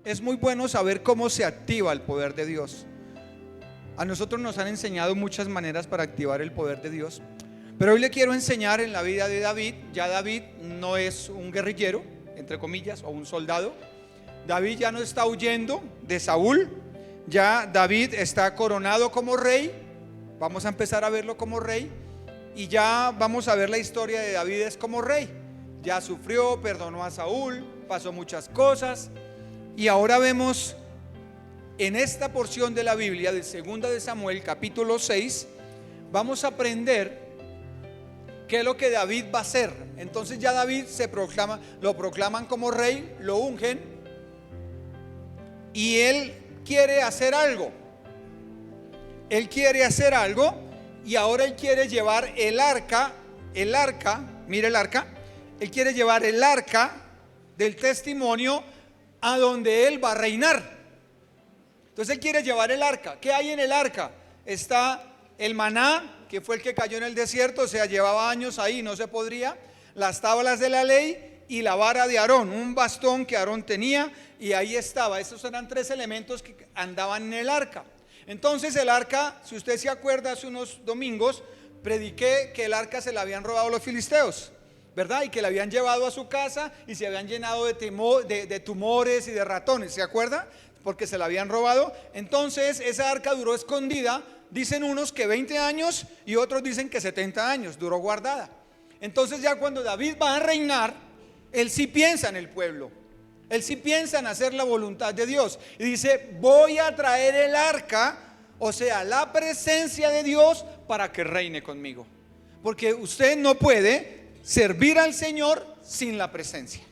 es muy bueno saber cómo se activa el poder de Dios. A nosotros nos han enseñado muchas maneras para activar el poder de Dios, pero hoy le quiero enseñar en la vida de David. Ya David no es un guerrillero, entre comillas, o un soldado. David ya no está huyendo de Saúl. Ya David está coronado como rey. Vamos a empezar a verlo como rey. Y ya vamos a ver la historia de David es como rey. Ya sufrió, perdonó a Saúl, pasó muchas cosas. Y ahora vemos en esta porción de la Biblia de 2 de Samuel capítulo 6, vamos a aprender qué es lo que David va a hacer. Entonces ya David lo proclaman como rey, lo ungen, y él quiere hacer algo. Él quiere hacer algo, y ahora él quiere llevar el arca, mire el arca, él quiere llevar el arca del testimonio a donde él va a reinar. Entonces él quiere llevar el arca. ¿Qué hay en el arca? Está el maná, que fue el que cayó en el desierto, o sea, llevaba años ahí, no se podría. Las tablas de la ley y la vara de Aarón, un bastón que Aarón tenía, y ahí estaba. Esos eran 3 elementos que andaban en el arca. Entonces el arca, si usted se acuerda, hace unos domingos prediqué que el arca se la habían robado los filisteos, ¿verdad? Y que la habían llevado a su casa y se habían llenado de tumores y de ratones, ¿se acuerda? Porque se la habían robado. Entonces esa arca duró escondida, dicen unos que 20 años y otros dicen que 70 años duró guardada. Entonces ya cuando David va a reinar, él sí piensa en el pueblo, él sí piensa en hacer la voluntad de Dios, y dice: voy a traer el arca, o sea, la presencia de Dios, para que reine conmigo, porque usted no puede servir al Señor sin la presencia.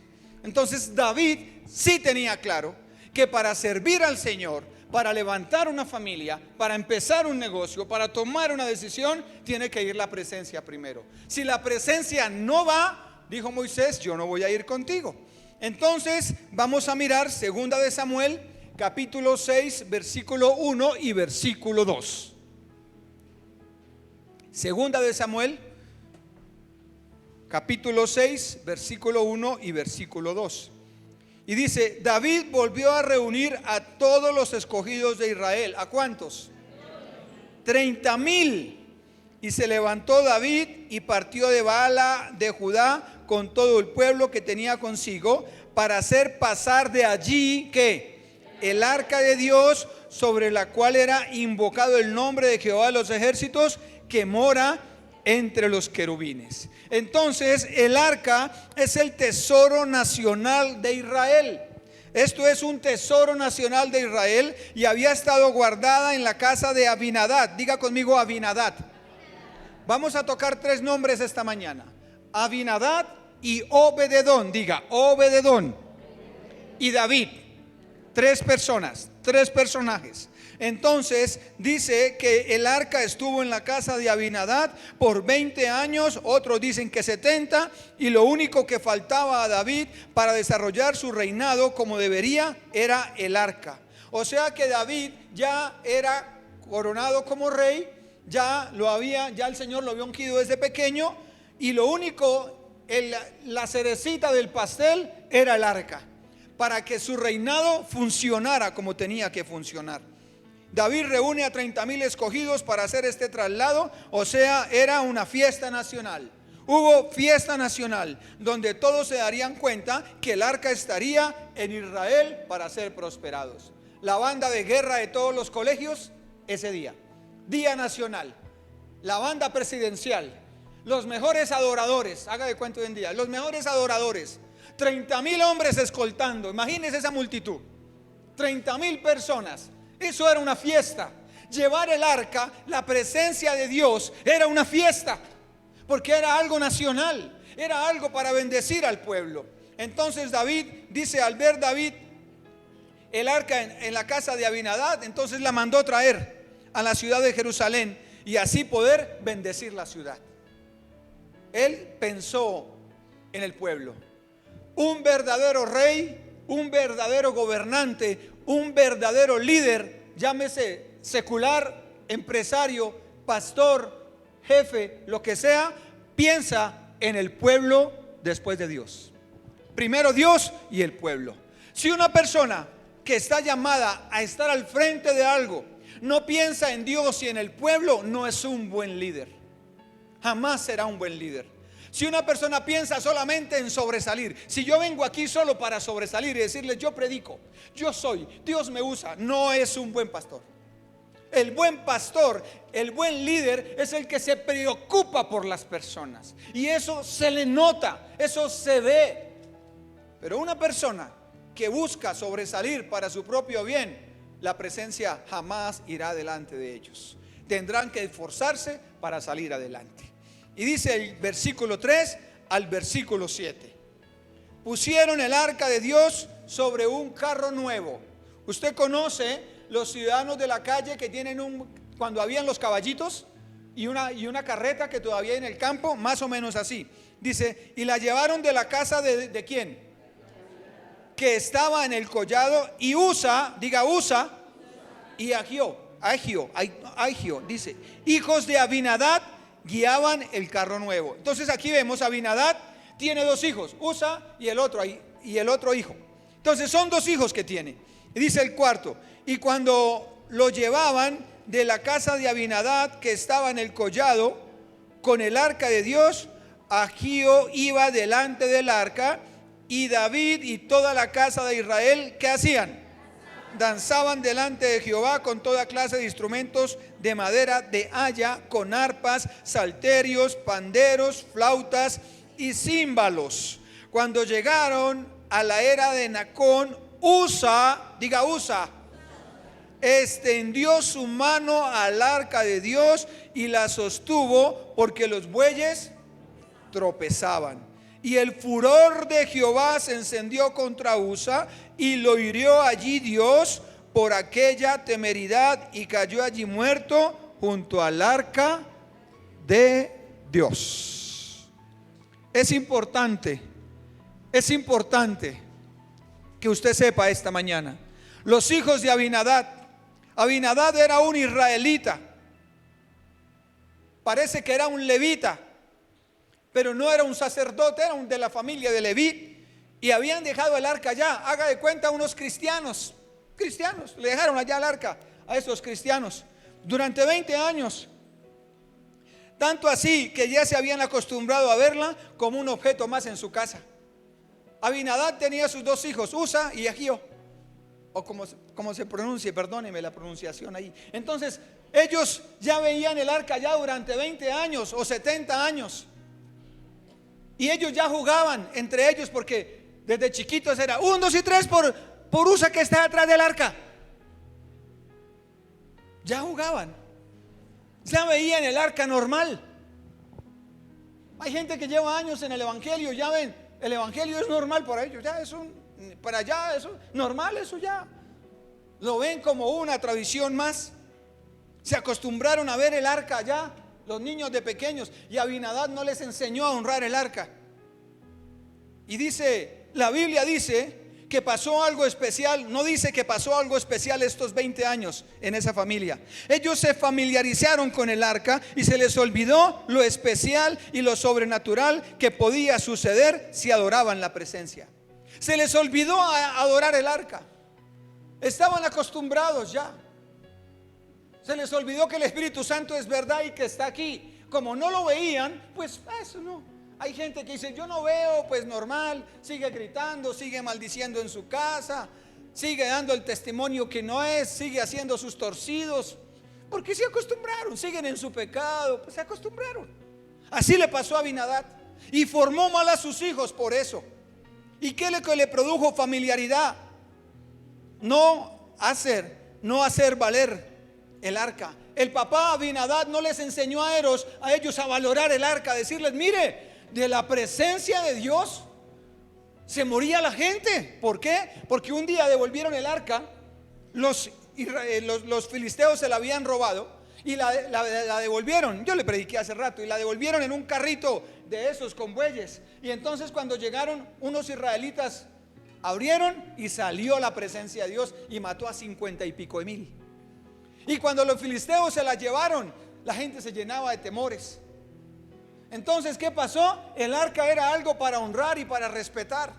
Entonces David sí tenía claro que para servir al Señor, para levantar una familia, para empezar un negocio, para tomar una decisión, tiene que ir la presencia primero. Si la presencia no va, dijo Moisés, yo no voy a ir contigo. Entonces vamos a mirar 2 de Samuel capítulo 6 versículo 1 y versículo 2. 2 de Samuel capítulo 6 versículo 1 y versículo 2. Y dice: David volvió a reunir a todos los escogidos de Israel. ¿A cuántos? 30,000. Y se levantó David y partió de Baala de Judá con todo el pueblo que tenía consigo, para hacer pasar de allí, ¿qué? El arca de Dios, sobre la cual era invocado el nombre de Jehová de los ejércitos, que mora entre los querubines. Entonces el arca es el tesoro nacional de Israel. Esto es un tesoro nacional de Israel, y había estado guardada en la casa de Abinadab. Diga conmigo: Abinadab. Vamos a tocar 3 nombres esta mañana: Abinadab y Obededón. Diga: Obededón y David. 3 personas, 3 personajes. Entonces dice que el arca estuvo en la casa de Abinadab por 20 años, otros dicen que 70, y lo único que faltaba a David para desarrollar su reinado como debería era el arca. O sea que David ya era coronado como rey, ya el Señor lo había ungido desde pequeño, y lo único, la cerecita del pastel era el arca, para que su reinado funcionara como tenía que funcionar. David reúne a 30,000 escogidos para hacer este traslado, o sea, era una fiesta nacional. Hubo fiesta nacional donde todos se darían cuenta que el arca estaría en Israel para ser prosperados. La banda de guerra de todos los colegios ese día, día nacional, la banda presidencial, los mejores adoradores, haga de cuenta hoy en día, los mejores adoradores, 30,000 hombres escoltando. Imagínense esa multitud, 30,000 personas. Eso era una fiesta. Llevar el arca, la presencia de Dios, era una fiesta, porque era algo nacional, era algo para bendecir al pueblo. Entonces David dice, al ver David el arca en la casa de Abinadab, entonces la mandó traer a la ciudad de Jerusalén, y así poder bendecir la ciudad. Él pensó en el pueblo. Un verdadero rey, un verdadero gobernante, un verdadero líder, llámese secular, empresario, pastor, jefe, lo que sea, piensa en el pueblo después de Dios. Primero Dios y el pueblo. Si una persona que está llamada a estar al frente de algo, no piensa en Dios y en el pueblo, no es un buen líder. Jamás será un buen líder. Si una persona piensa solamente en sobresalir, si yo vengo aquí solo para sobresalir y decirles yo predico, yo soy, Dios me usa, no es un buen pastor. El buen pastor, el buen líder es el que se preocupa por las personas. Y eso se le nota, eso se ve. Pero una persona que busca sobresalir para su propio bien, la presencia jamás irá delante de ellos. Tendrán que esforzarse para salir adelante. Y dice el versículo 3 al versículo 7. Pusieron el arca de Dios sobre un carro nuevo. Usted conoce los ciudadanos de la calle que tienen cuando habían los caballitos y una carreta que todavía hay en el campo, más o menos así. Dice, y la llevaron de la casa ¿de quién? Que estaba en el collado, y Usa, diga Usa, y Agio, dice, hijos de Abinadab guiaban el carro nuevo. Entonces aquí vemos, Abinadab tiene dos hijos, Usa y el otro hijo. Entonces son dos hijos que tiene. Y dice el cuarto, y cuando lo llevaban de la casa de Abinadab que estaba en el collado con el arca de Dios, Agio iba delante del arca, y David y toda la casa de Israel, ¿qué hacían? Danzaban delante de Jehová con toda clase de instrumentos de madera de haya, con arpas, salterios, panderos, flautas y címbalos. Cuando llegaron a la era de Nacón, Usa, diga Usa, extendió su mano al arca de Dios y la sostuvo porque los bueyes tropezaban. Y el furor de Jehová se encendió contra Usa y lo hirió allí Dios por aquella temeridad, y cayó allí muerto junto al arca de Dios. Es importante que usted sepa esta mañana, los hijos de Abinadab. Abinadab era un israelita, parece que era un levita, pero no era un sacerdote, era un de la familia de Leví, y habían dejado el arca allá. Haga de cuenta unos cristianos, le dejaron allá el arca a esos cristianos durante 20 años. Tanto así que ya se habían acostumbrado a verla como un objeto más en su casa. Abinadab tenía sus dos hijos, Usa y Agio, o como se pronuncie, perdóneme la pronunciación ahí. Entonces ellos ya veían el arca ya durante 20 años o 70 años. Y ellos ya jugaban entre ellos, porque desde chiquitos era 1, 2 y 3 por Usa que está atrás del arca. Ya jugaban, ya veían el arca normal. Hay gente que lleva años en el evangelio, ya ven, el evangelio es normal para ellos, ya es para allá eso normal, eso ya lo ven como una tradición más. Se acostumbraron a ver el arca allá, los niños de pequeños, y Abinadab no les enseñó a honrar el arca. Y dice, la Biblia dice que pasó algo especial, no dice que pasó algo especial estos 20 años en esa familia. Ellos se familiarizaron con el arca y se les olvidó lo especial y lo sobrenatural que podía suceder si adoraban la presencia. Se les olvidó adorar el arca. Estaban acostumbrados ya. Se les olvidó que el Espíritu Santo es verdad y que está aquí. Como no lo veían, pues eso no. Hay gente que dice, yo no veo, pues normal. Sigue gritando, sigue maldiciendo en su casa, sigue dando el testimonio que no es, sigue haciendo sus torcidos, porque se acostumbraron, siguen en su pecado, pues se acostumbraron. Así le pasó a Abinadab, y formó mal a sus hijos por eso. ¿Y qué le produjo? Familiaridad. No hacer valer el arca. El papá Abinadab no les enseñó a ellos a valorar el arca, a decirles, mire, de la presencia de Dios se moría la gente. ¿Por qué? Porque un día devolvieron el arca, los filisteos se la habían robado y la devolvieron. Yo le prediqué hace rato, y la devolvieron en un carrito de esos con bueyes. Y entonces cuando llegaron, unos israelitas abrieron y salió la presencia de Dios y mató a 50 y pico de mil. Y cuando los filisteos se la llevaron, la gente se llenaba de temores. Entonces, ¿qué pasó? El arca era algo para honrar y para respetar.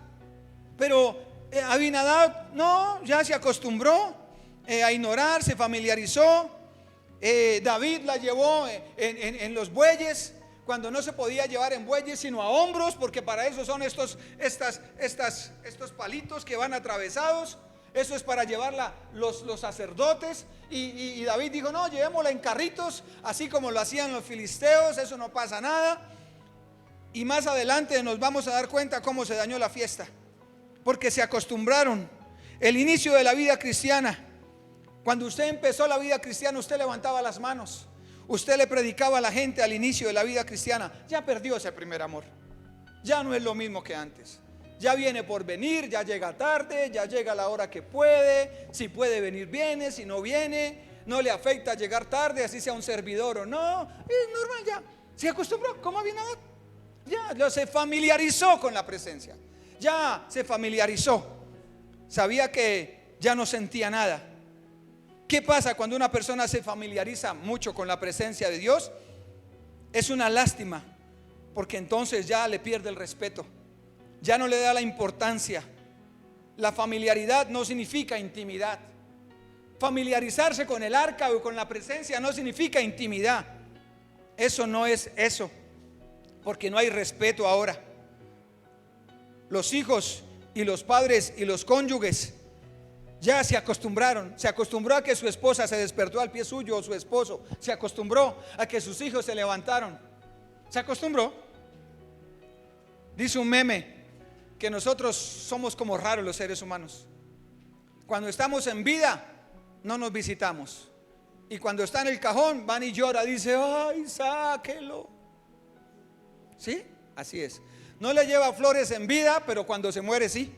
Pero Abinadab no, ya se acostumbró a ignorar, se familiarizó. David la llevó en los bueyes, cuando no se podía llevar en bueyes sino a hombros, porque para eso son estos palitos que van atravesados. Eso es para llevarla los sacerdotes. Y David dijo: no, llevémosla en carritos, así como lo hacían los filisteos, eso no pasa nada. Y más adelante nos vamos a dar cuenta cómo se dañó la fiesta, porque se acostumbraron. El inicio de la vida cristiana, cuando usted empezó la vida cristiana, usted levantaba las manos, usted le predicaba a la gente al inicio de la vida cristiana. Ya perdió ese primer amor, ya no es lo mismo que antes. Ya viene por venir, ya llega tarde, ya llega a la hora que puede. Si puede venir, viene; si no viene, no le afecta llegar tarde, así sea un servidor o no. Es normal, ya se acostumbró, como Abinadab. Ya se familiarizó con la presencia, ya se familiarizó. Sabía que ya no sentía nada. ¿Qué pasa cuando una persona se familiariza mucho con la presencia de Dios? Es una lástima, porque entonces ya le pierde el respeto, ya no le da la importancia. La familiaridad no significa intimidad. Familiarizarse con el arca o con la presencia no significa intimidad. Eso no es eso, porque no hay respeto ahora. Los hijos y los padres y los cónyuges ya se acostumbraron. Se acostumbró a que su esposa se despertó al pie suyo, o su esposo se acostumbró a que sus hijos se levantaron. Se acostumbró. Dice un meme que nosotros somos como raros los seres humanos. Cuando estamos en vida no nos visitamos, y cuando está en el cajón van y llora, dice: ay, sáquelo. ¿Sí? Así es. No le lleva flores en vida, pero cuando se muere sí.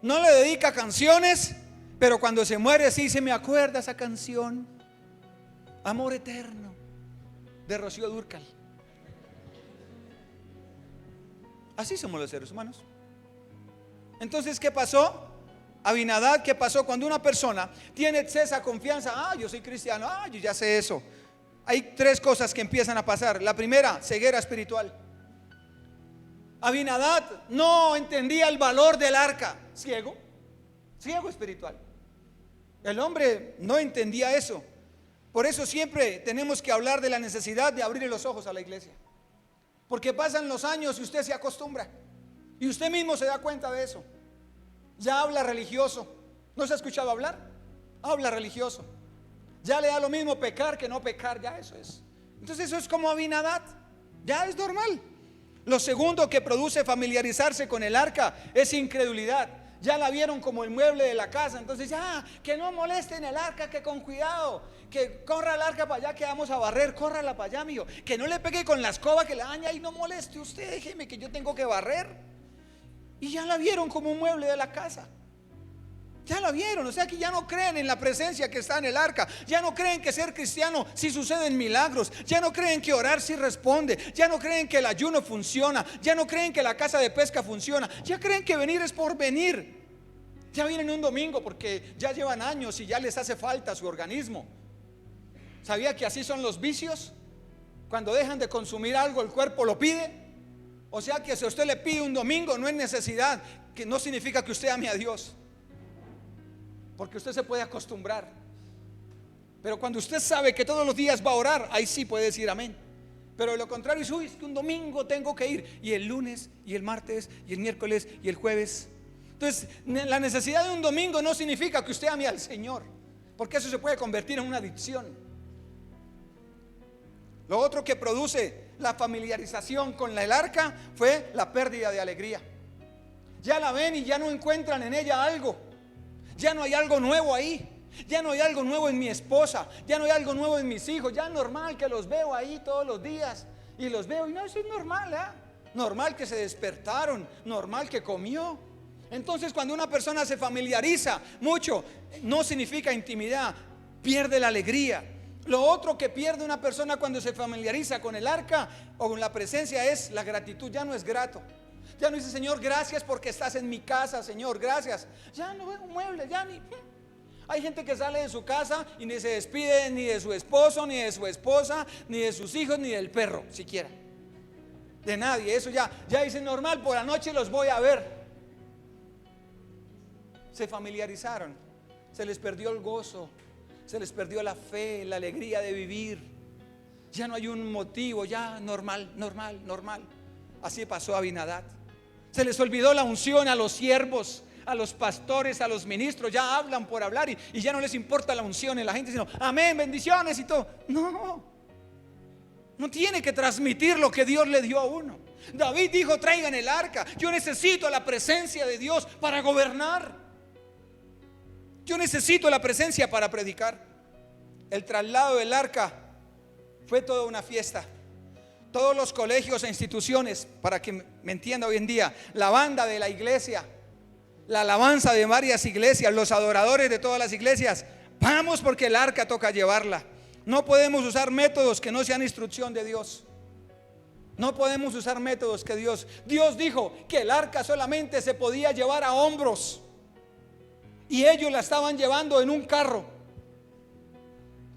No le dedica canciones, pero cuando se muere sí se me acuerda esa canción, Amor Eterno, de Rocío Dúrcal. Así somos los seres humanos. Entonces, ¿qué pasó? Abinadab, ¿qué pasó? Cuando una persona tiene excesa confianza: yo soy cristiano, yo ya sé eso. Hay tres cosas que empiezan a pasar. La primera, ceguera espiritual. Abinadab no entendía el valor del arca. Ciego espiritual. El hombre no entendía eso. Por eso siempre tenemos que hablar de la necesidad de abrir los ojos a la iglesia, porque pasan los años y usted se acostumbra, y usted mismo se da cuenta de eso. Ya habla religioso. ¿No se ha escuchado hablar? Habla religioso. Ya le da lo mismo pecar que no pecar, ya eso es. Entonces eso es como Abinadab, ya es normal. Lo segundo que produce familiarizarse con el arca es incredulidad. Ya la vieron como el mueble de la casa, entonces ya, que no molesten el arca, que con cuidado, que corra el arca para allá, que vamos a barrer, córrala para allá, mío, que no le pegue con la escoba, que le daña, y no moleste usted, déjeme que yo tengo que barrer. Y ya la vieron como un mueble de la casa. Ya la vieron, o sea que ya no creen en la presencia que está en el arca. Ya no creen que ser cristiano si suceden milagros. Ya no creen que orar si responde. Ya no creen que el ayuno funciona. Ya no creen que la casa de pesca funciona. Ya creen que venir es por venir. Ya vienen un domingo porque ya llevan años y ya les hace falta a su organismo. ¿Sabía que así son los vicios? Cuando dejan de consumir algo, el cuerpo lo pide. O sea que si usted le pide un domingo, no es necesidad, que no significa que usted ame a Dios, porque usted se puede acostumbrar. Pero cuando usted sabe que todos los días va a orar, ahí sí puede decir amén. Pero de lo contrario, es que un domingo tengo que ir, y el lunes, y el martes, y el miércoles, y el jueves. Entonces, la necesidad de un domingo no significa que usted ame al Señor, porque eso se puede convertir en una adicción. Lo otro que produce la familiarización con el arca fue la pérdida de alegría. Ya la ven y ya no encuentran en ella algo. Ya no hay algo nuevo ahí. Ya no hay algo nuevo en mi esposa. Ya no hay algo nuevo en mis hijos. Ya es normal que los veo ahí todos los días. Y los veo y no, eso es normal, normal que se despertaron, normal que comió. Entonces, cuando una persona se familiariza mucho, no significa intimidad, pierde la alegría. Lo otro que pierde una persona cuando se familiariza con el arca o con la presencia es la gratitud. Ya no es grato. Ya no dice: Señor, gracias porque estás en mi casa, Señor, gracias. Ya no veo un mueble, ya ni. Hay gente que sale de su casa y ni se despide ni de su esposo, ni de su esposa, ni de sus hijos, ni del perro, siquiera. De nadie, eso ya dice: normal, por la noche los voy a ver. se familiarizaron, se les perdió el gozo, se les perdió la fe, la alegría de vivir. Ya no hay un motivo, ya normal. Así pasó a Abinadab. Se les olvidó la unción a los siervos, a los pastores, a los ministros. Ya hablan por hablar y ya no les importa la unción en la gente, sino amén, bendiciones y todo. No tiene que transmitir lo que Dios le dio a uno. David dijo: traigan el arca. Yo necesito la presencia de Dios para gobernar. Yo necesito la presencia para predicar. El traslado del arca fue toda una fiesta. Todos los colegios e instituciones, para que me entienda hoy en día, la banda de la iglesia, la alabanza de varias iglesias, los adoradores de todas las iglesias, vamos porque el arca toca llevarla. No podemos usar métodos que no sean instrucción de Dios. No podemos usar métodos que Dios dijo que el arca solamente se podía llevar a hombros, y ellos la estaban llevando en un carro.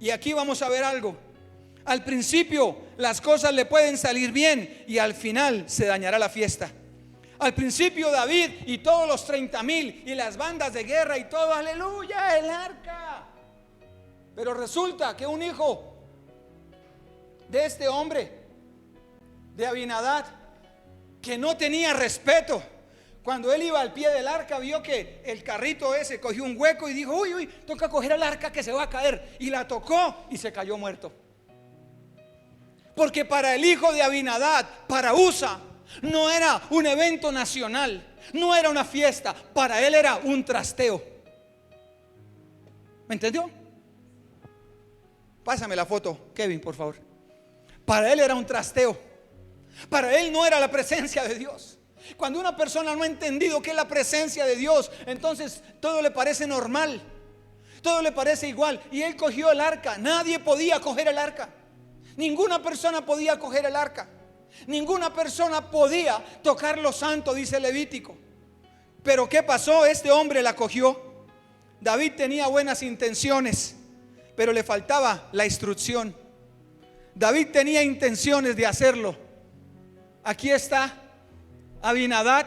Y aquí vamos a ver algo. Al principio las cosas le pueden salir bien y al final se dañará la fiesta. Al principio David y todos los 30,000 y las bandas de guerra y todo, aleluya, el arca. Pero resulta que un hijo de este hombre, de Abinadab, que no tenía respeto, cuando él iba al pie del arca, vio que el carrito ese cogió un hueco y dijo: uy, toca coger el arca que se va a caer. Y la tocó y se cayó muerto. Porque para el hijo de Abinadab, para Usa, no era un evento nacional, no era una fiesta, para él era un trasteo. ¿Me entendió? Pásame la foto, Kevin, por favor. Para él era un trasteo. Para él no era la presencia de Dios. Cuando una persona no ha entendido qué es la presencia de Dios, entonces todo le parece normal, todo le parece igual. Y él cogió el arca. Nadie podía coger el arca. Ninguna persona podía coger el arca. Ninguna persona podía tocar lo santo, dice Levítico. Pero ¿qué pasó? Este hombre la cogió. David tenía buenas intenciones, pero le faltaba la instrucción. David tenía intenciones de hacerlo. Aquí está Abinadab,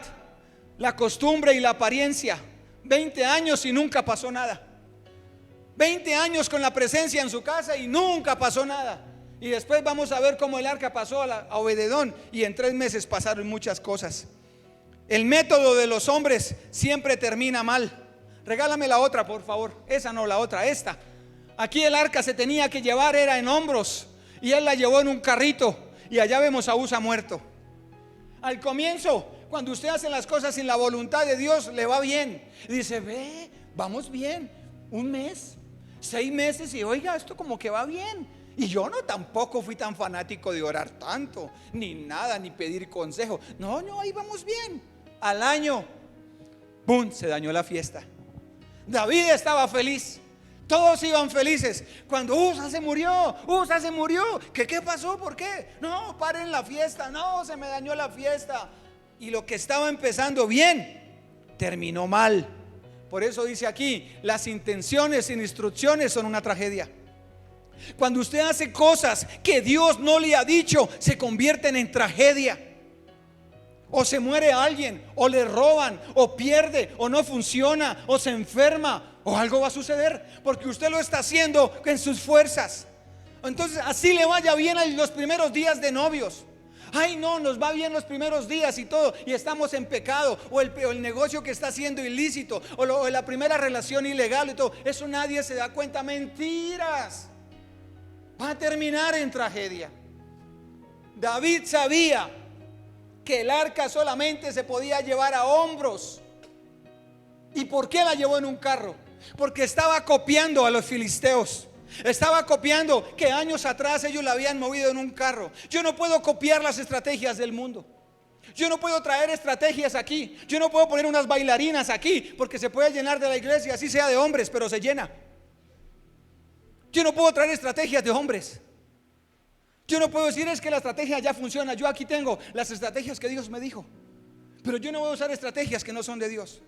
la costumbre y la apariencia. 20 años y nunca pasó nada. 20 años con la presencia en su casa y nunca pasó nada. Y después vamos a ver cómo el arca pasó a Obededón, y en 3 meses pasaron muchas cosas. El método de los hombres siempre termina mal. Regálame la otra, por favor. Esa no, la otra, esta. Aquí el arca se tenía que llevar, era en hombros, y él la llevó en un carrito. Y allá vemos a Usa muerto. Al comienzo, cuando usted hace las cosas sin la voluntad de Dios, le va bien. Y dice: ve, vamos bien. 1 mes, 6 meses, y oiga, esto como que va bien. Y yo tampoco fui tan fanático de orar tanto, ni nada, ni pedir consejo. No, ahí vamos bien. Al año, ¡pum!, se dañó la fiesta. David estaba feliz. Todos iban felices. Cuando Usa se murió. ¿Qué pasó? ¿Por qué? No, paren la fiesta. No, se me dañó la fiesta. Y lo que estaba empezando bien, terminó mal. Por eso dice aquí: las intenciones sin instrucciones son una tragedia. Cuando usted hace cosas que Dios no le ha dicho, se convierten en tragedia. O se muere alguien, o le roban, o pierde, o no funciona, o se enferma, o algo va a suceder, porque usted lo está haciendo en sus fuerzas. Entonces así le vaya bien en los primeros días de novios. Ay, no, nos va bien los primeros días y todo, y estamos en pecado, o el negocio que está haciendo ilícito, o la primera relación ilegal y todo. Eso nadie se da cuenta. Mentiras. Va a terminar en tragedia. David sabía que el arca solamente se podía llevar a hombros. ¿Y por qué la llevó en un carro? Porque estaba copiando a los filisteos. Estaba copiando que años atrás ellos la habían movido en un carro. Yo no puedo copiar las estrategias del mundo. Yo no puedo traer estrategias aquí. Yo no puedo poner unas bailarinas aquí, porque se puede llenar de la iglesia, así sea de hombres, pero se llena. Yo no puedo traer estrategias de hombres. Yo no puedo decir: es que la estrategia ya funciona. Yo aquí tengo las estrategias que Dios me dijo. Pero yo no voy a usar estrategias que no son de Dios.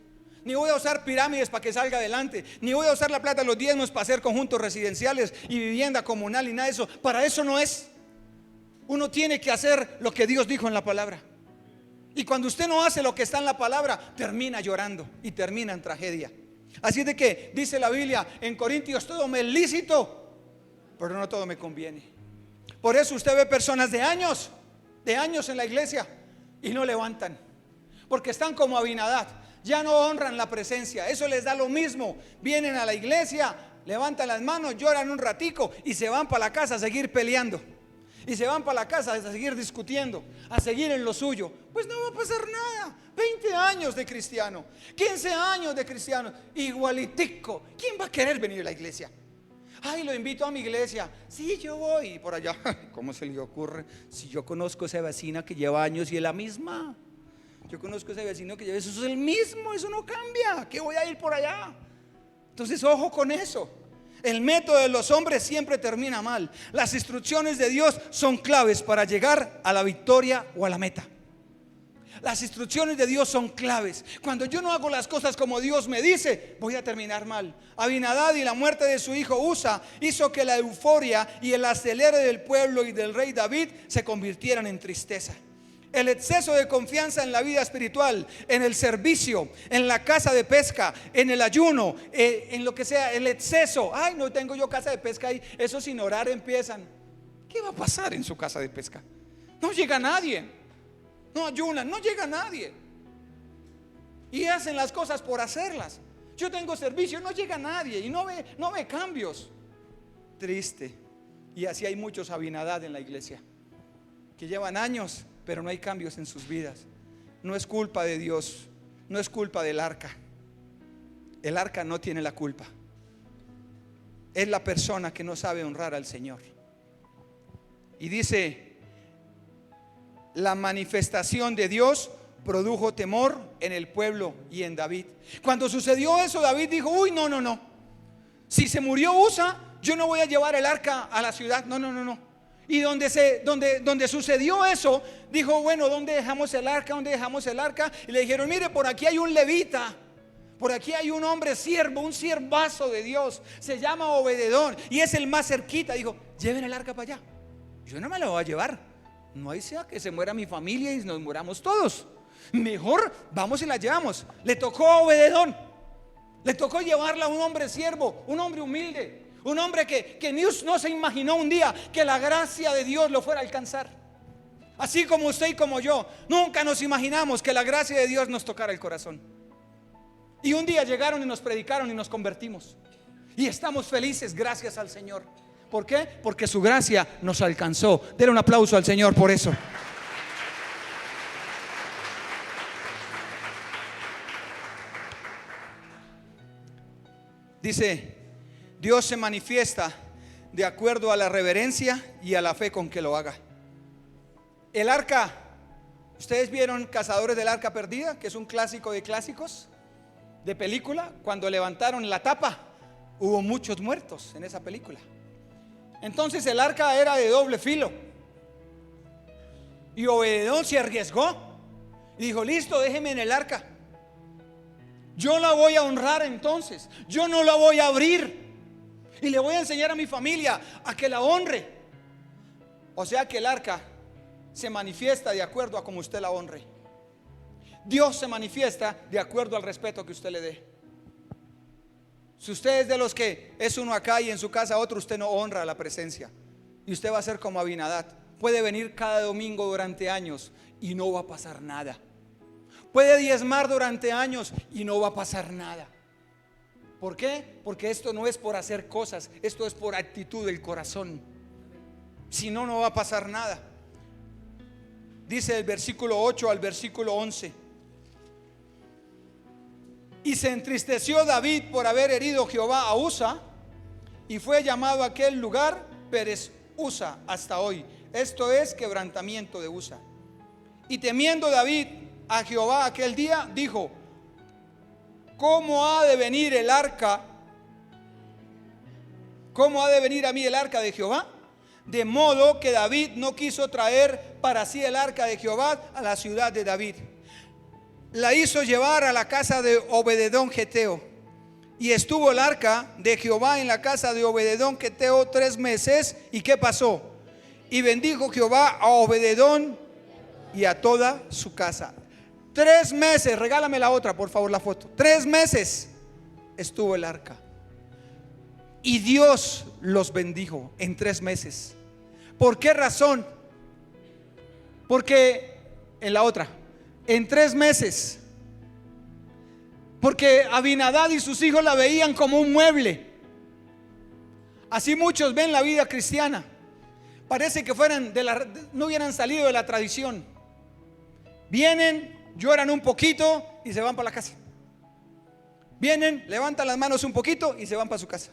Ni voy a usar pirámides para que salga adelante. Ni voy a usar la plata de los diezmos para hacer conjuntos residenciales y vivienda comunal y nada de eso. Para eso no es. Uno tiene que hacer lo que Dios dijo en la palabra. Y cuando usted no hace lo que está en la palabra, termina llorando y termina en tragedia. Así de que dice la Biblia en Corintios: todo me es lícito, pero no todo me conviene. Por eso usted ve personas de años en la iglesia y no levantan, porque están como Abinadab, ya no honran la presencia. Eso les da lo mismo. Vienen a la iglesia, levantan las manos, lloran un ratico y se van para la casa a seguir peleando, y se van para la casa a seguir discutiendo, a seguir en lo suyo. Pues no va a pasar nada. 20 años de cristiano, 15 años de cristiano, igualitico. ¿Quién va a querer venir a la iglesia? Ay, lo invito a mi iglesia. Sí, yo voy. Por allá, ¿cómo se le ocurre? Si yo conozco a esa vecina que lleva años y es la misma. Yo conozco a ese vecino que lleva, eso es el mismo, eso no cambia. ¿Qué voy a ir por allá? Entonces, ojo con eso. El método de los hombres siempre termina mal. Las instrucciones de Dios son claves para llegar a la victoria o a la meta. Las instrucciones de Dios son claves. Cuando yo no hago las cosas como Dios me dice, voy a terminar mal. Abinadab y la muerte de su hijo Usa hizo que la euforia y el acelere del pueblo y del rey David se convirtieran en tristeza. El exceso de confianza en la vida espiritual, en el servicio, en la casa de pesca, en el ayuno, en lo que sea, el exceso. Ay, no tengo yo casa de pesca ahí. Eso sin orar empiezan. ¿Qué va a pasar en su casa de pesca? No llega nadie. No ayunan, no llega nadie. Y hacen las cosas por hacerlas. Yo tengo servicio, no llega nadie y no ve cambios. Triste. Y así hay muchos Abinadab en la iglesia que llevan años, pero no hay cambios en sus vidas. No es culpa de Dios, no es culpa del arca. El arca no tiene la culpa. Es la persona que no sabe honrar al Señor. Y dice: la manifestación de Dios produjo temor en el pueblo y en David. Cuando sucedió eso, David dijo: uy, no. Si se murió Usa, yo no voy a llevar el arca a la ciudad. No. Y donde sucedió eso, dijo: bueno, ¿dónde dejamos el arca? ¿Dónde dejamos el arca? Y le dijeron: mire, por aquí hay un levita, por aquí hay un hombre siervo, un siervazo de Dios, se llama Obededón y es el más cerquita. Dijo: lleven el arca para allá. Yo no me la voy a llevar. No hay sea que se muera mi familia y nos muramos todos. Mejor vamos y la llevamos. Le tocó a Obededón, le tocó llevarla a un hombre siervo, un hombre humilde, un hombre que no se imaginó un día que la gracia de Dios lo fuera a alcanzar. Así como usted y como yo, nunca nos imaginamos que la gracia de Dios nos tocara el corazón. Y un día llegaron y nos predicaron y nos convertimos. Y estamos felices, gracias al Señor. ¿Por qué? Porque su gracia nos alcanzó. Denle un aplauso al Señor por eso. Dice: Dios se manifiesta de acuerdo a la reverencia y a la fe con que lo haga. El arca, ¿ustedes vieron Cazadores del Arca Perdida? Que es un clásico de clásicos de película. Cuando levantaron la tapa, hubo muchos muertos en esa película. Entonces el arca era de doble filo. Y Obededón se arriesgó y dijo: listo, déjeme en el arca. Yo la voy a honrar entonces. Yo no la voy a abrir. Y le voy a enseñar a mi familia a que la honre. O sea que el arca se manifiesta de acuerdo a como usted la honre. Dios se manifiesta de acuerdo al respeto que usted le dé. Si usted es de los que es uno acá y en su casa otro, usted no honra la presencia. Y usted va a ser como Abinadab. Puede venir cada domingo durante años y no va a pasar nada. Puede diezmar durante años y no va a pasar nada. ¿Por qué? Porque esto no es por hacer cosas, esto es por actitud del corazón. Si no, no va a pasar nada. Dice el versículo 8 al versículo 11: y se entristeció David por haber herido Jehová a Usa, y fue llamado aquel lugar Perez Usa hasta hoy. Esto es quebrantamiento de Usa. Y temiendo David a Jehová aquel día, dijo: ¿cómo ha de venir el arca? ¿Cómo ha de venir a mí el arca de Jehová? De modo que David no quiso traer para sí el arca de Jehová a la ciudad de David. La hizo llevar a la casa de Obededón Geteo. Y estuvo el arca de Jehová en la casa de Obededón Geteo 3 meses. ¿Y qué pasó? Y bendijo Jehová a Obededón y a toda su casa. 3 meses, regálame la otra, por favor, la foto. 3 meses estuvo el arca. Y Dios los bendijo en 3 meses. ¿Por qué razón? Porque en la otra, en 3 meses. Porque Abinadab y sus hijos la veían como un mueble. Así muchos ven la vida cristiana. Parece que no hubieran salido de la tradición. Vienen, lloran un poquito y se van para la casa. Vienen, levantan las manos un poquito y se van para su casa.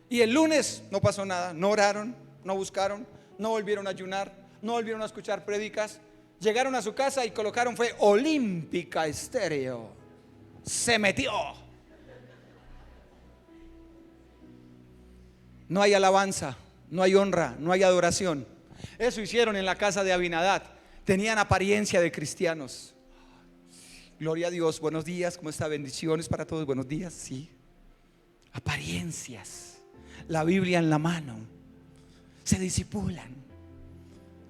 Y el lunes no pasó nada. No oraron, no buscaron, no volvieron a ayunar, no volvieron a escuchar prédicas. Llegaron a su casa y colocaron fue Olímpica Estéreo. Se metió. No hay alabanza, no hay honra, no hay adoración. Eso hicieron en la casa de Abinadab. Tenían apariencia de cristianos. Gloria a Dios, buenos días, ¿cómo está? Bendiciones para todos, buenos días, sí. Apariencias. La Biblia en la mano. Se disipulan,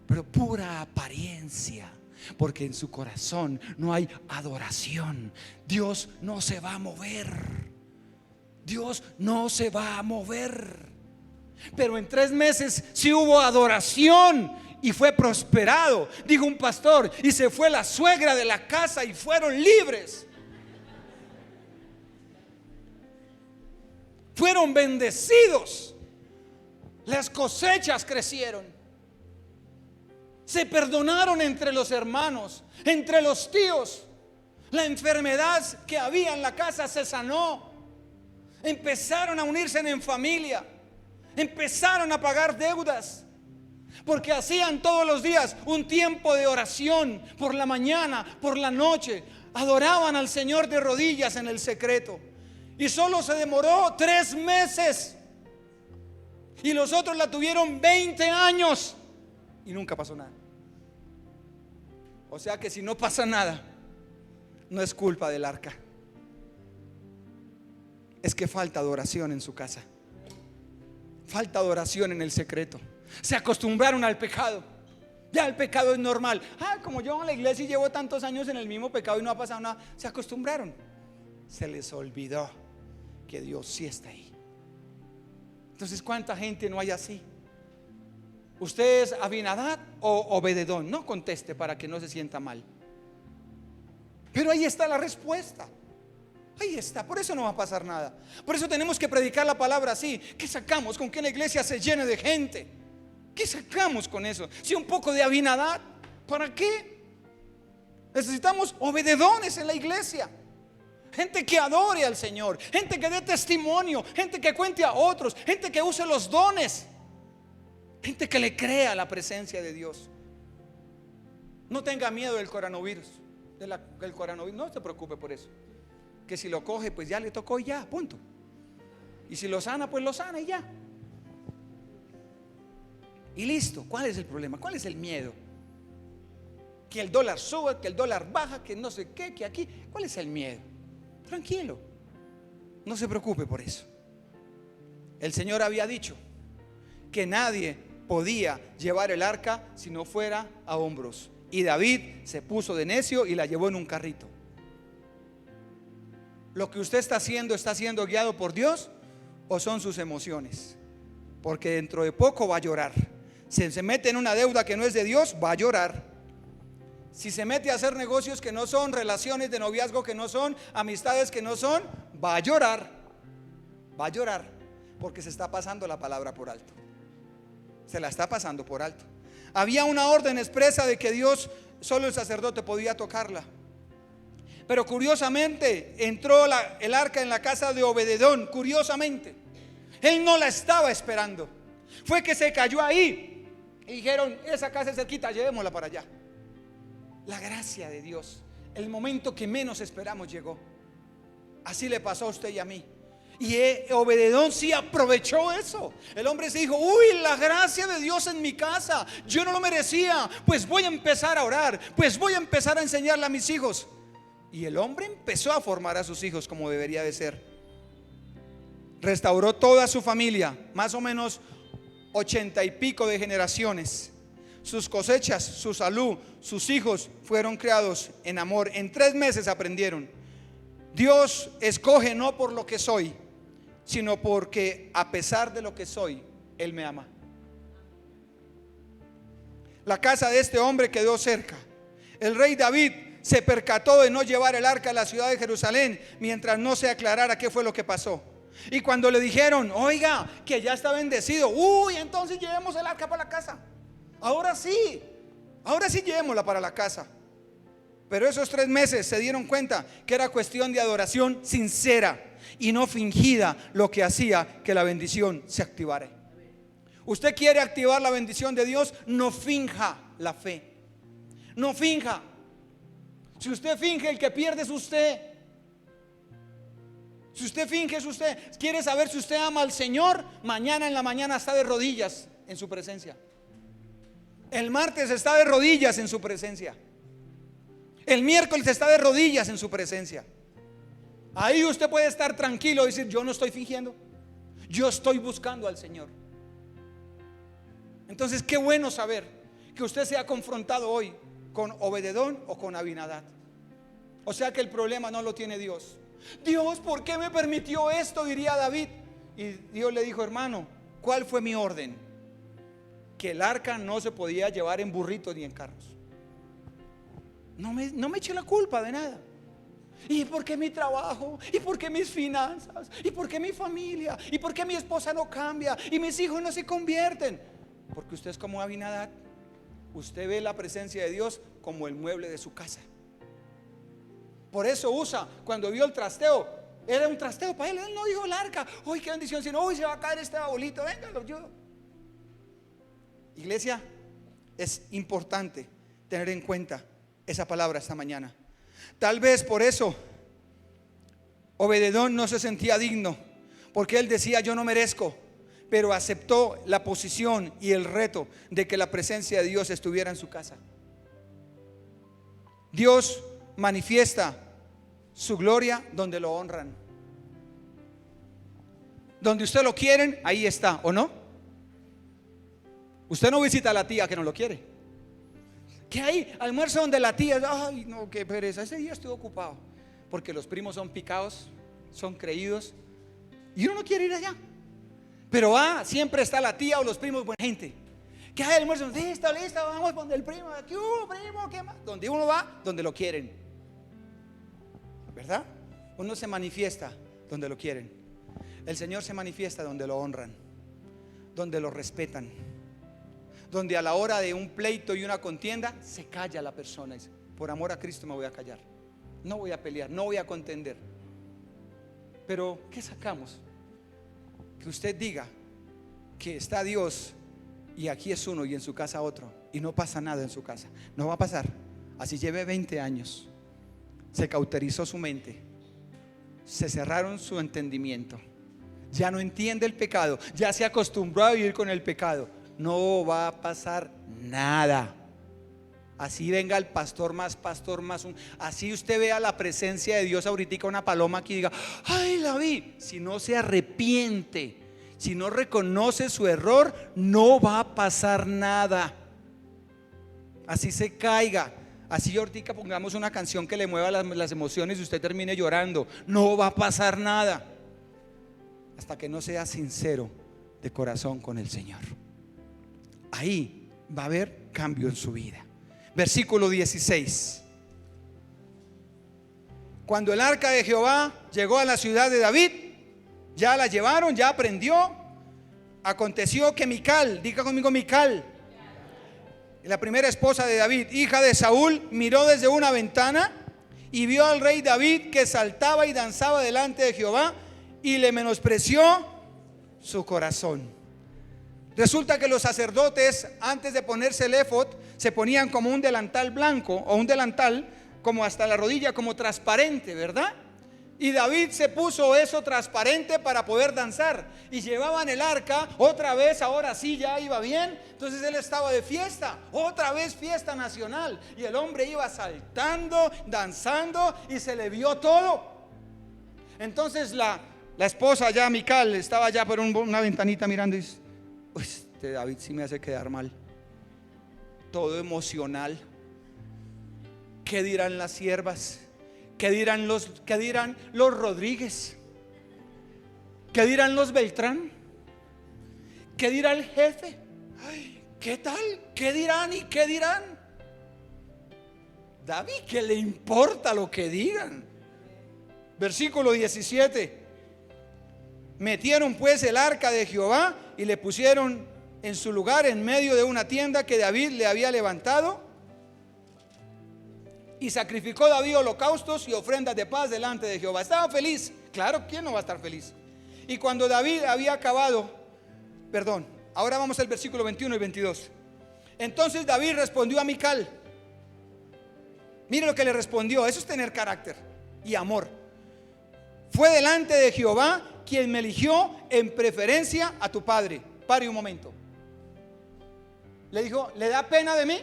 pero pura apariencia. Porque en su corazón no hay adoración. Dios no se va a mover. Dios no se va a mover. Pero en 3 meses sí hubo adoración y fue prosperado. Dijo un pastor, y se fue la suegra de la casa y fueron libres. Fueron bendecidos. Las cosechas crecieron. Se perdonaron entre los hermanos, entre los tíos. La enfermedad que había en la casa se sanó. Empezaron a unirse en familia. Empezaron a pagar deudas. Porque hacían todos los días un tiempo de oración. Por la mañana, por la noche. Adoraban al Señor de rodillas en el secreto. Y solo se demoró 3 meses. Y los otros la tuvieron 20 años. Y nunca pasó nada. O sea que si no pasa nada, no es culpa del arca. Es que falta adoración en su casa. Falta adoración en el secreto. Se acostumbraron al pecado. Ya el pecado es normal. Como yo en la iglesia y llevo tantos años en el mismo pecado y no ha pasado nada. Se acostumbraron. Se les olvidó que Dios sí está ahí. Entonces, ¿cuánta gente no hay así? ¿Usted es Abinadab o Obededón? No conteste para que no se sienta mal. Pero ahí está la respuesta. Ahí está, por eso no va a pasar nada. Por eso tenemos que predicar la palabra así. ¿Qué sacamos con que la iglesia se llene de gente? ¿Qué sacamos con eso? Si un poco de Abinadab, ¿para qué? Necesitamos obededones en la iglesia. Gente que adore al Señor, gente que dé testimonio, gente que cuente a otros, gente que use los dones, gente que le crea la presencia de Dios. No tenga miedo del coronavirus, del coronavirus, no se preocupe por eso. Que si lo coge, pues ya le tocó y ya, punto. Y si lo sana, pues lo sana y ya. Y listo. ¿Cuál es el problema? ¿Cuál es el miedo? Que el dólar suba, que el dólar baja, que no sé qué, que aquí. ¿Cuál es el miedo? Tranquilo, no se preocupe por eso. El Señor había dicho que nadie podía llevar el arca si no fuera a hombros. Y David se puso de necio y la llevó en un carrito. ¿Lo que usted está siendo guiado por Dios o son sus emociones? Porque dentro de poco va a llorar. Si se mete en una deuda que no es de Dios, va a llorar. Si se mete a hacer negocios que no son, relaciones de noviazgo que no son, amistades que no son, va a llorar. Va a llorar porque se está pasando la palabra por alto. Se la está pasando por alto. Había una orden expresa de que Dios, solo el sacerdote podía tocarla. Pero curiosamente entró el arca en la casa de Obededón. Curiosamente, él no la estaba esperando. Fue que se cayó ahí y dijeron: esa casa es cerquita, llevémosla para allá. La gracia de Dios, el momento que menos esperamos llegó. Así le pasó a usted y a mí. Y Obededón sí aprovechó eso. El hombre se dijo: uy, la gracia de Dios en mi casa, yo no lo merecía, pues voy a empezar a orar, pues voy a empezar a enseñarle a mis hijos. Y el hombre empezó a formar a sus hijos como debería de ser. Restauró toda su familia, más o menos 80 y pico de generaciones. Sus cosechas, su salud, sus hijos fueron criados en amor. En 3 meses aprendieron. Dios escoge no por lo que soy, sino porque a pesar de lo que soy, Él me ama. La casa de este hombre quedó cerca. El rey David se percató de no llevar el arca a la ciudad de Jerusalén mientras no se aclarara qué fue lo que pasó. Y cuando le dijeron, oiga, que ya está bendecido, entonces llevemos el arca para la casa. Ahora sí llevémosla para la casa. Pero esos 3 meses se dieron cuenta que era cuestión de adoración sincera y no fingida lo que hacía que la bendición se activara. Usted quiere activar la bendición de Dios, no finja la fe. No finja. Si usted finge, el que pierde es usted. Si usted finge, es usted. Quiere saber si usted ama al Señor, mañana en la mañana está de rodillas en su presencia. El martes está de rodillas en su presencia. El miércoles está de rodillas en su presencia. Ahí usted puede estar tranquilo y decir, yo no estoy fingiendo, yo estoy buscando al Señor. Entonces qué bueno saber que usted se ha confrontado hoy con Obededón o con Abinadab. O sea que el problema no lo tiene Dios. Dios, ¿por qué me permitió esto?, diría David. Y Dios le dijo, hermano, ¿cuál fue mi orden? Que el arca no se podía llevar en burritos ni en carros. No me eche la culpa de nada. ¿Y por qué mi trabajo? ¿Y por qué mis finanzas? ¿Y por qué mi familia? ¿Y por qué mi esposa no cambia? ¿Y mis hijos no se convierten? Porque usted es como Abinadab. Usted ve la presencia de Dios como el mueble de su casa. Por eso Usa, cuando vio el trasteo, era un trasteo para él. Él no dijo el arca, uy, qué bendición, sino, uy, se va a caer este abuelito, venga, lo ayudo. Iglesia, es importante tener en cuenta esa palabra esta mañana. Tal vez por eso Obededón no se sentía digno, porque él decía, yo no merezco, pero aceptó la posición y el reto de que la presencia de Dios estuviera en su casa. Dios manifiesta su gloria donde lo honran. Donde usted lo quieren, ahí está, ¿o no? Usted no visita a la tía que no lo quiere. ¿Qué hay? Almuerzo donde la tía, ay no, qué pereza, ese día estoy ocupado. Porque los primos son picados, son creídos, y uno no quiere ir allá. Pero siempre está la tía o los primos, buena gente. ¿Qué hay? Almuerzo, listo, vamos donde el primo. ¿Qué hubo, primo? ¿Qué más? Donde uno va, donde lo quieren, ¿verdad? Uno se manifiesta donde lo quieren. El Señor se manifiesta donde lo honran, donde lo respetan, donde a la hora de un pleito y una contienda se calla la persona y dice, por amor a Cristo me voy a callar, no voy a pelear, no voy a contender. Pero ¿qué sacamos? Que usted diga que está Dios y aquí es uno y en su casa otro, y no pasa nada en su casa. No va a pasar. Así lleve 20 años, se cauterizó su mente, se cerraron su entendimiento, ya no entiende el pecado, ya se acostumbró a vivir con el pecado. No va a pasar nada. Así venga el pastor más, así usted vea la presencia de Dios ahorita, una paloma aquí y diga, ay, la vi. Si no se arrepiente, si no reconoce su error, no va a pasar nada. Así se caiga, así ahorita pongamos una canción que le mueva las emociones y usted termine llorando, no va a pasar nada hasta que no sea sincero de corazón con el Señor. Ahí va a haber cambio en su vida. Versículo 16. Cuando el arca de Jehová llegó a la ciudad de David, ya la llevaron, ya aprendió. Aconteció que Mical, diga conmigo Mical, la primera esposa de David, hija de Saúl, miró desde una ventana y vio al rey David que saltaba y danzaba delante de Jehová y le menospreció su corazón. Resulta que los sacerdotes, antes de ponerse el éfod, se ponían como un delantal blanco o un delantal como hasta la rodilla, como transparente, ¿verdad? Y David se puso eso transparente para poder danzar. Y llevaban el arca otra vez, ahora sí ya iba bien. Entonces él estaba de fiesta, otra vez fiesta nacional. Y el hombre iba saltando, danzando y se le vio todo. Entonces la esposa ya, Mical, estaba ya por una ventanita mirando y dice, este David sí me hace quedar mal. Todo emocional. ¿Qué dirán las siervas? ¿Qué dirán los Rodríguez? ¿Qué dirán los Beltrán? ¿Qué dirá el jefe? Ay, ¿qué tal? ¿Qué dirán y qué dirán? David, ¿qué le importa lo que digan? Versículo 17. Metieron pues el arca de Jehová y le pusieron en su lugar en medio de una tienda que David le había levantado. Y sacrificó David holocaustos y ofrendas de paz delante de Jehová. Estaba feliz. Claro, ¿quién no va a estar feliz? Y cuando David había acabado, ahora vamos al versículo 21 y 22. Entonces David respondió a Mical. Mire lo que le respondió. Eso es tener carácter y amor. Fue delante de Jehová quien me eligió en preferencia a tu padre. Pare un momento. Le dijo, ¿le da pena de mí?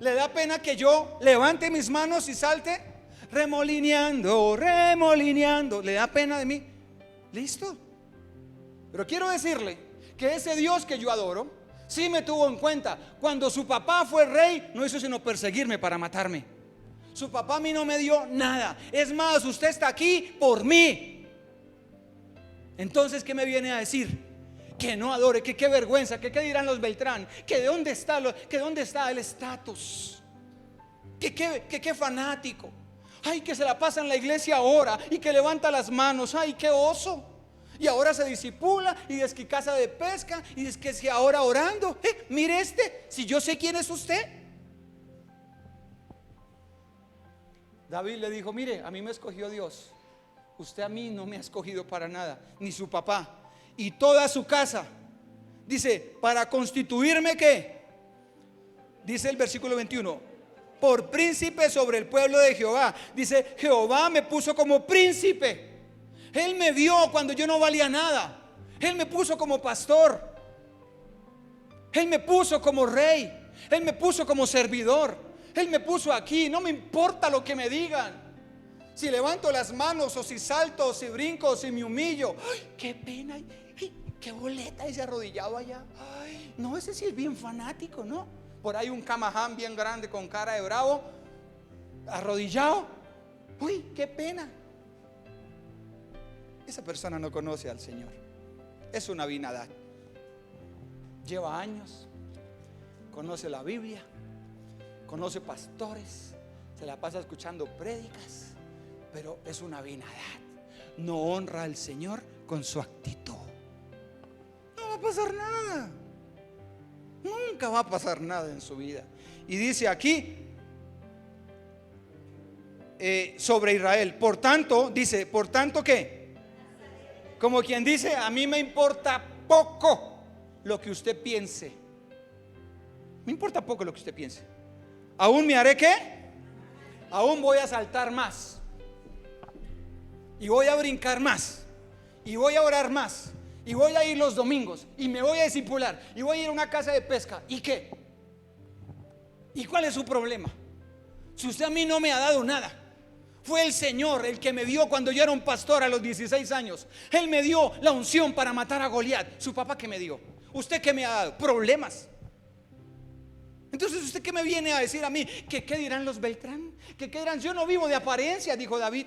¿Le da pena que yo levante mis manos y salte? Remolineando. ¿Le da pena de mí? Listo. Pero quiero decirle que ese Dios que yo adoro sí me tuvo en cuenta. Cuando su papá fue rey, no hizo sino perseguirme para matarme. Su papá a mí no me dio nada. Es más, usted está aquí por mí. Entonces, ¿qué me viene a decir? Que no adore, que qué vergüenza, que qué dirán los Beltrán, que de dónde está el estatus, que qué fanático. Ay, que se la pasa en la iglesia ahora y que levanta las manos. Ay, qué oso. Y ahora se disipula y es que casa de pesca y es que si ahora orando. Mire si yo sé quién es usted. David le dijo, mire, a mí me escogió Dios. Usted a mí no me ha escogido para nada, ni su papá. Y toda su casa, dice, para constituirme ¿qué? Dice el versículo 21, por príncipe sobre el pueblo de Jehová. Dice, Jehová me puso como príncipe. Él me vio cuando yo no valía nada. Él me puso como pastor. Él me puso como rey. Él me puso como servidor. Él me puso aquí. No me importa lo que me digan. Si levanto las manos o si salto o si brinco o si me humillo. Ay, qué pena. Ay, qué boleta ese arrodillado allá. Ay, no, ese sí es bien fanático, ¿no? Por ahí un camaján bien grande con cara de bravo, arrodillado. Uy, qué pena. Esa persona no conoce al Señor. Es una Abinadab. Lleva años, conoce la Biblia, conoce pastores, se la pasa escuchando prédicas, pero es una Abinadab. No honra al Señor con su actitud. No va a pasar nada. Nunca va a pasar nada en su vida. Y dice aquí sobre Israel, por tanto, dice, por tanto ¿qué? Como quien dice, a mí me importa poco lo que usted piense. Me importa poco lo que usted piense. Aún me haré ¿qué? Aún voy a saltar más. Y voy a brincar más. Y voy a orar más. Y voy a ir los domingos. Y me voy a discipular. Y voy a ir a una casa de pesca. ¿Y qué? ¿Y cuál es su problema? Si usted a mí no me ha dado nada. Fue el Señor el que me dio cuando yo era un pastor a los 16 años. Él me dio la unción para matar a Goliat. Su papá que me dio. ¿Usted qué me ha dado? Problemas. Entonces, ¿usted qué me viene a decir a mí? ¿Qué dirán los Beltrán? ¿Qué dirán? Yo no vivo de apariencia, dijo David.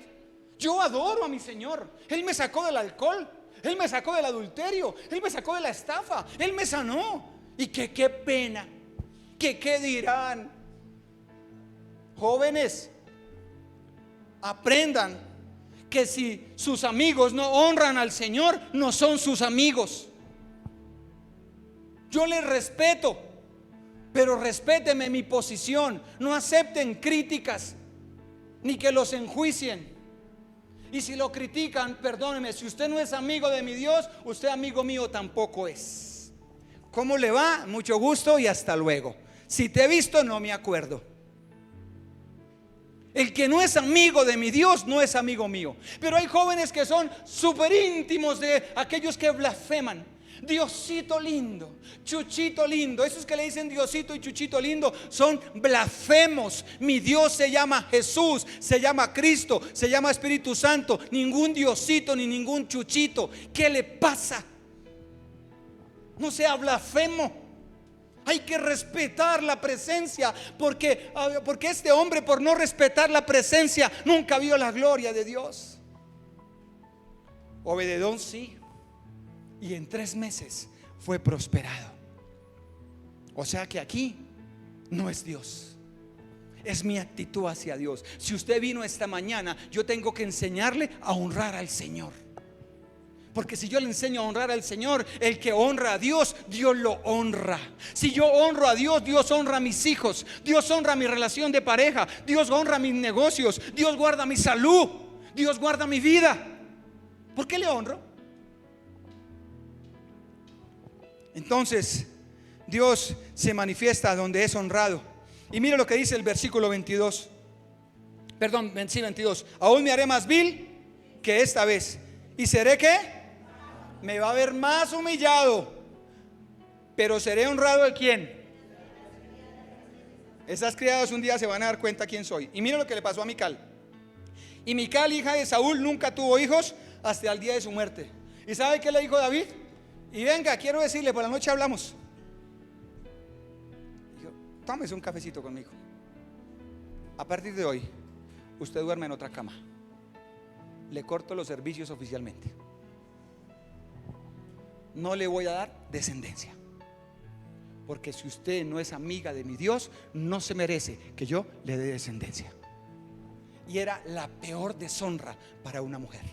Yo adoro a mi Señor. Él me sacó del alcohol. Él me sacó del adulterio. Él me sacó de la estafa. Él me sanó. Y qué pena. ¿Qué dirán? Jóvenes, aprendan que si sus amigos no honran al Señor, no son sus amigos. Yo les respeto, pero respétenme mi posición. No acepten críticas ni que los enjuicien. Y si lo critican, perdóneme, si usted no es amigo de mi Dios, usted amigo mío tampoco es. ¿Cómo le va? Mucho gusto y hasta luego. Si te he visto, no me acuerdo. El que no es amigo de mi Dios no es amigo mío. Pero hay jóvenes que son súper íntimos de aquellos que blasfeman. Diosito lindo, Chuchito lindo. Esos que le dicen Diosito y Chuchito lindo son blasfemos. Mi Dios se llama Jesús, se llama Cristo, se llama Espíritu Santo. Ningún Diosito ni ningún Chuchito. ¿Qué le pasa? No sea blasfemo. Hay que respetar la presencia, porque este hombre, por no respetar la presencia, nunca vio la gloria de Dios. Obededón sí, y en 3 meses fue prosperado. O sea que aquí no es Dios, es mi actitud hacia Dios. Si usted vino esta mañana, yo tengo que enseñarle a honrar al Señor. Porque si yo le enseño a honrar al Señor, el que honra a Dios, Dios lo honra. Si yo honro a Dios, Dios honra a mis hijos, Dios honra mi relación de pareja, Dios honra mis negocios, Dios guarda mi salud, Dios guarda mi vida. ¿Por qué le honro? Entonces Dios se manifiesta donde es honrado. Y mire lo que dice el versículo 22. Perdón, sí, 22. Aún me haré más vil que esta vez. ¿Y seré qué? Me va a ver más humillado, pero seré honrado de quién. Esas criadas un día se van a dar cuenta quién soy. Y mire lo que le pasó a Mical. Y Mical, hija de Saúl, nunca tuvo hijos hasta el día de su muerte. ¿Y sabe qué le dijo David? Y venga, quiero decirle, por la noche hablamos. Dijo, tómese un cafecito conmigo. A partir de hoy, usted duerme en otra cama. Le corto los servicios oficialmente. No le voy a dar descendencia, porque si usted no es amiga de mi Dios, no se merece que yo le dé descendencia. Y era la peor deshonra para una mujer,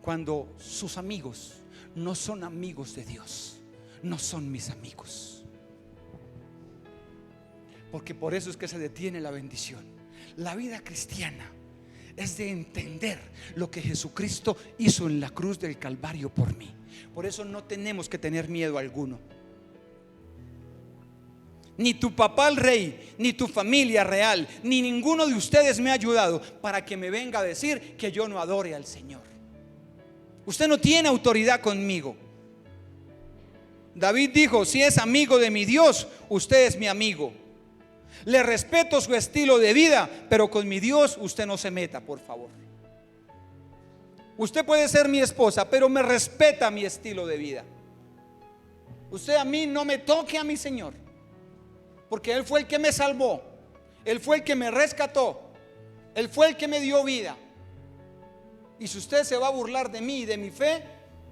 cuando sus amigos no son amigos de Dios, no son mis amigos. Porque por eso es que se detiene la bendición. La vida cristiana es de entender lo que Jesucristo hizo en la cruz del Calvario por mí. Por eso no tenemos que tener miedo alguno. Ni tu papá el rey, ni tu familia real, ni ninguno de ustedes me ha ayudado para que me venga a decir que yo no adore al Señor. Usted no tiene autoridad conmigo. David dijo, si es amigo de mi Dios, usted es mi amigo. Le respeto su estilo de vida, pero con mi Dios usted no se meta, por favor. Usted puede ser mi esposa, pero me respeta mi estilo de vida. Usted a mí no me toque a mi Señor, porque Él fue el que me salvó, Él fue el que me rescató, Él fue el que me dio vida. Y si usted se va a burlar de mí y de mi fe,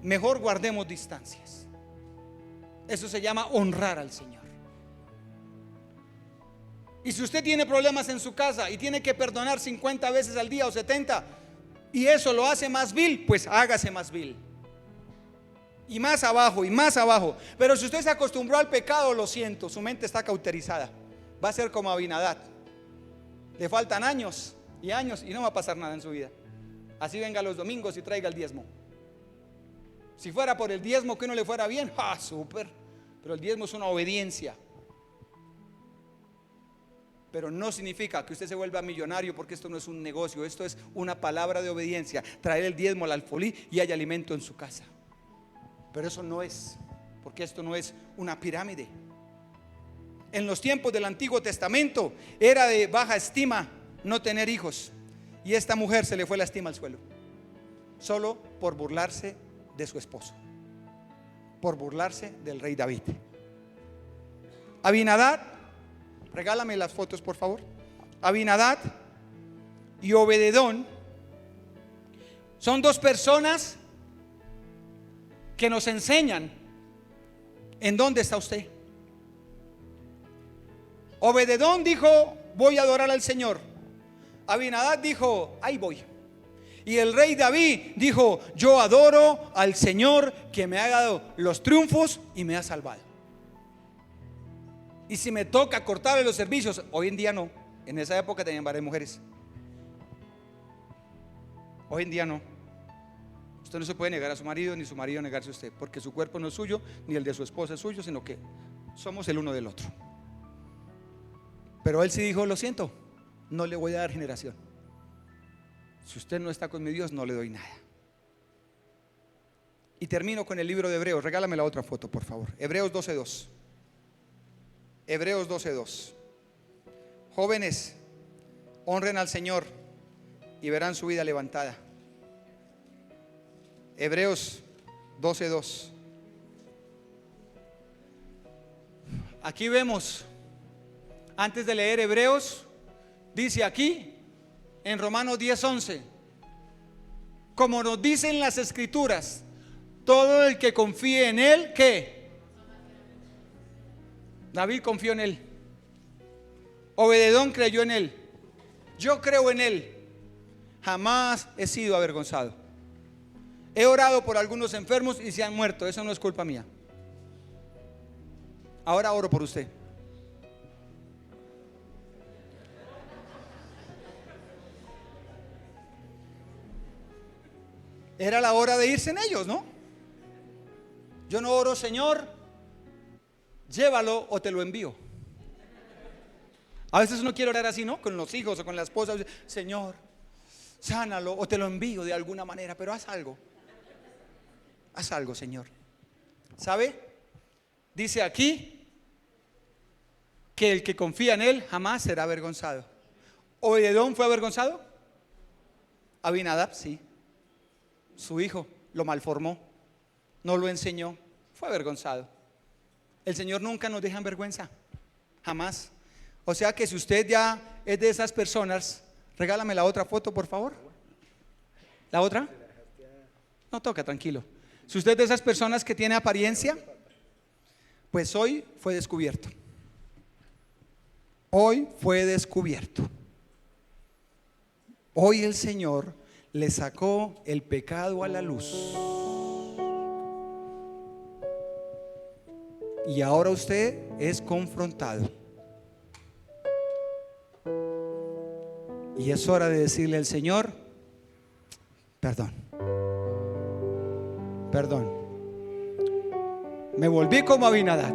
mejor guardemos distancias. Eso se llama honrar al Señor. Y si usted tiene problemas en su casa y tiene que perdonar 50 veces al día o 70, y eso lo hace más vil, pues hágase más vil. Y más abajo, y más abajo. Pero si usted se acostumbró al pecado, lo siento, su mente está cauterizada. Va a ser como Abinadab. Le faltan años y años y no va a pasar nada en su vida. Así venga los domingos y traiga el diezmo. Si fuera por el diezmo que no le fuera bien, súper. Pero el diezmo es una obediencia. Pero no significa que usted se vuelva millonario, porque esto no es un negocio, esto es una palabra de obediencia. Traer el diezmo al alfolí y hay alimento en su casa. Pero eso no es, porque esto no es una pirámide. En los tiempos del Antiguo Testamento era de baja estima no tener hijos, y esta mujer se le fue la estima al suelo, solo por burlarse de su esposo, por burlarse del rey David. Abinadab, regálame las fotos por favor. Abinadab y Obededón son dos personas que nos enseñan en dónde está usted. Obededón dijo, voy a adorar al Señor. Abinadab dijo, ahí voy. Y el rey David dijo, yo adoro al Señor que me ha dado los triunfos y me ha salvado. Y si me toca cortarle los servicios, hoy en día no. En esa época tenían varias mujeres. Hoy en día no. Usted no se puede negar a su marido, ni su marido negarse a usted, porque su cuerpo no es suyo, ni el de su esposa es suyo, sino que somos el uno del otro. Pero él sí dijo, lo siento, no le voy a dar generación. Si usted no está con mi Dios, no le doy nada. Y termino con el libro de Hebreos. Regálame la otra foto, por favor. Hebreos 12:2. Hebreos 12:2. Jóvenes, honren al Señor y verán su vida levantada. Hebreos 12:2. Aquí vemos, antes de leer Hebreos, dice aquí en Romanos 10:11, como nos dicen las escrituras, todo el que confíe en él, ¿qué? David confió en él, Obededón creyó en él, yo creo en él, jamás he sido avergonzado. He orado por algunos enfermos y se han muerto, eso no es culpa mía. Ahora oro por usted. Era la hora de irse en ellos, ¿no? Yo no oro, Señor, llévalo o te lo envío. A veces uno quiere orar así, ¿no? Con los hijos o con la esposa. Señor, sánalo o te lo envío de alguna manera, pero haz algo. Haz algo, Señor. ¿Sabe? Dice aquí que el que confía en él jamás será avergonzado. ¿Obededón fue avergonzado? Abinadab, sí. Su hijo lo malformó, no lo enseñó, fue avergonzado. El Señor nunca nos deja en vergüenza, jamás. O sea que si usted ya es de esas personas, regálame la otra foto, por favor. ¿La otra? No toca, tranquilo. Si usted es de esas personas que tiene apariencia, pues hoy fue descubierto. Hoy fue descubierto. Hoy el Señor le sacó el pecado a la luz. Y ahora usted es confrontado. Y es hora de decirle al Señor: perdón, perdón. Me volví como Abinadab.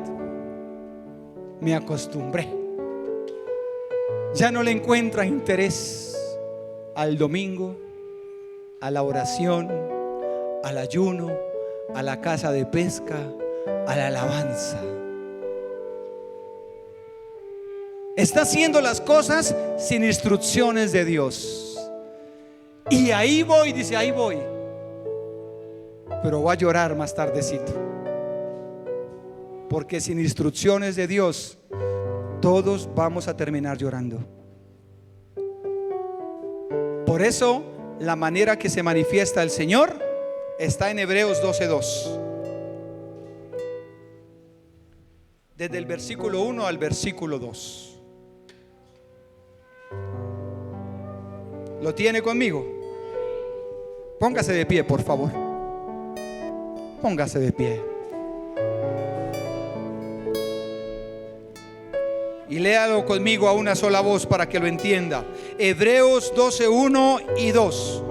Me acostumbré. Ya no le encuentra interés al domingo, a la oración, al ayuno, a la casa de pesca, a la alabanza. Está haciendo las cosas sin instrucciones de Dios. Y ahí voy, dice, ahí voy. Pero voy a llorar más tardecito. Porque sin instrucciones de Dios, todos vamos a terminar llorando. Por eso, la manera que se manifiesta el Señor está en Hebreos 12:2. Desde el versículo 1 al versículo 2. ¿Lo tiene conmigo? Póngase de pie, por favor. Póngase de pie. Y léalo conmigo a una sola voz para que lo entienda. Hebreos 12:1 y 2.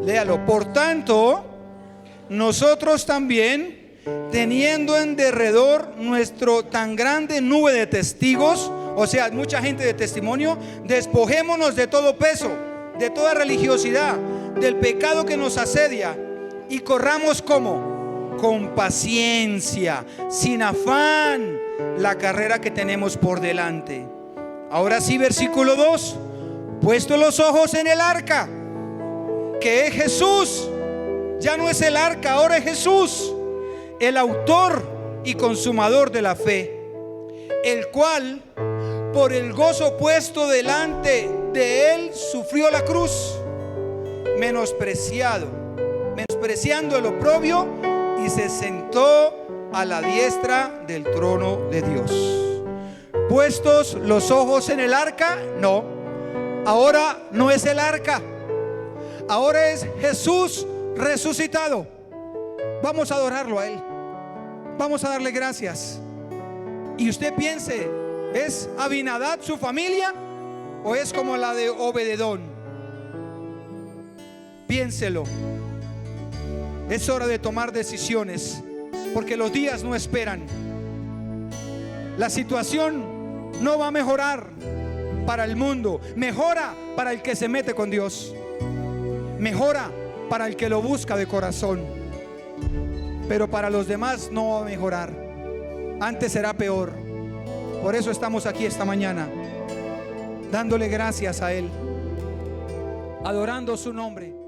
Léalo. Por tanto, nosotros también, teniendo en derredor nuestro tan grande nube de testigos, o sea, mucha gente de testimonio, despojémonos de todo peso, de toda religiosidad, del pecado que nos asedia, y corramos como con paciencia, sin afán, la carrera que tenemos por delante. Ahora sí, versículo 2. Puesto los ojos en el arca, que es Jesús. Ya no es el arca, ahora es Jesús, el autor y consumador de la fe, el cual por el gozo puesto delante de él sufrió la cruz, menospreciando el oprobio, y se sentó a la diestra del trono de Dios. Puestos los ojos en el arca, no, ahora no es el arca, ahora es Jesús resucitado. Vamos a adorarlo a él, vamos a darle gracias. Y usted piense, ¿es Abinadab su familia o es como la de Obededón? Piénselo. Es hora de tomar decisiones, porque los días no esperan. La situación no va a mejorar para el mundo, mejora para el que se mete con Dios, mejora para el que lo busca de corazón, pero para los demás no va a mejorar, antes será peor. Por eso estamos aquí esta mañana, dándole gracias a Él, adorando su nombre.